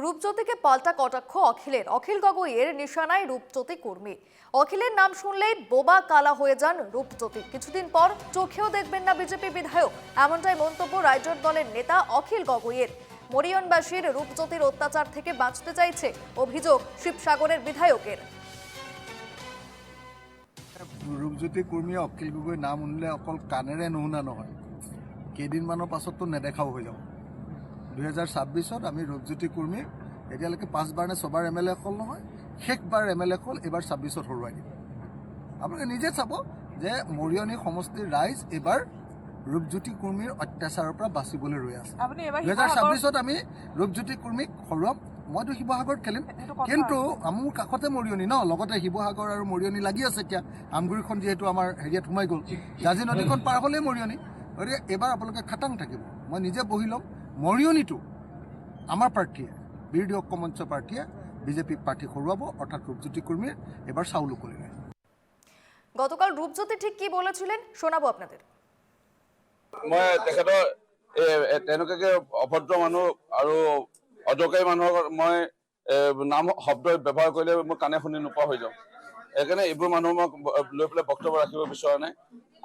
রূপজ্যোতিকে পাল্টা কটাক্ষ অখিলের। অখিল গগৈয়ের নিশানায় রূপজ্যোতি কর্মী। অখিলের নাম শুনলেই বোবা কালা হয়ে যান রূপজ্যোতি। কিছুদিন পর চোখেও দেখবেন না বিজেপি বিধায়ক, এমনটাই মন্তব্য রাইজর দলের নেতা অখিল গগৈয়ের। মরিয়নবাসীর রূপজ্যোতির অত্যাচার থেকে বাঁচতে চাইছে অভিযোগ শিবসাগরের বিধায়কের। ৰূপজ্যোতি কৰ্মীয়ে অখিল গগৈৰ নাম শুনিলে অকল কাণেৰে নুশুনা নহয়, কেইদিনমানৰ পাছততো নেদেখাও হৈ যাব। 2026 আমি ৰূপজ্যোতি কৰ্মী এতিয়ালৈকে 5বাৰ নে 6বাৰ MLA হ'ল নহয়, শেষবাৰ MLA হ'ল এইবাৰ 26ত হৰুৱাই দিব। আপোনালোকে নিজে চাব যে মৰিয়নি সমষ্টিৰ ৰাইজ এইবাৰ ৰূপজ্যোতি কৰ্মীৰ অত্যাচাৰৰ পৰা বাচিবলৈ ৰৈ আছে। 2026ত আমি ৰূপজ্যোতি কৰ্মীক হৰুৱাম। মইতো শিৱসাগৰত খেলিম, কিন্তু মোৰ কাষতে মৰিয়নি ন, লগতে শিৱসাগৰ আৰু মৰিয়নি লাগি আছে। এতিয়া আমগুৰিখন যিহেতু আমাৰ হেৰিয়াত সোমাই গ'ল, জাঁজি নদীখন পাৰ হ'লেই মৰিয়নি। গতিকে এইবাৰ আপোনালোকে খাটাং থাকিব, মই নিজে বহি ল'ম। মৰিয়নিটো আমাৰ প্ৰাৰ্থীয়ে, বিৰোধী ঐক্য মঞ্চ প্ৰাৰ্থীয়ে বিজেপি প্ৰাৰ্থী হৰুৱাব, অৰ্থাৎ ৰূপজ্যোতি কৰ্মীৰ এবাৰ চাউল উকলিলে। গতকাল ৰূপজ্যোতি ঠিক কি বলেছিলেন শোনাবো আপনাদেৰ। মই তেখেতৰ তেনেকুৱাকে অভদ্ৰ মানুহ আৰু অদৰকাৰী মানুহৰ মই নাম শব্দ ব্যৱহাৰ কৰিলে মই কাণে শুনি নোপোৱা হৈ যাওঁ। সেইকাৰণে এইবোৰ মানুহ মই লৈ পেলাই বক্তব্য ৰাখিব বিচৰা নাই।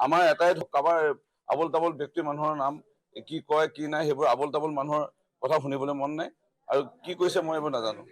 আমাৰ এটাই কাৰোবাৰ আবোল তাবোল ব্যক্তি মানুহৰ নাম কি কয় কি নাই সেইবোৰ আবোল তাবোল মানুহৰ কথা শুনিবলৈ মন নাই, আৰু কি কৈছে মই এইবোৰ নাজানো।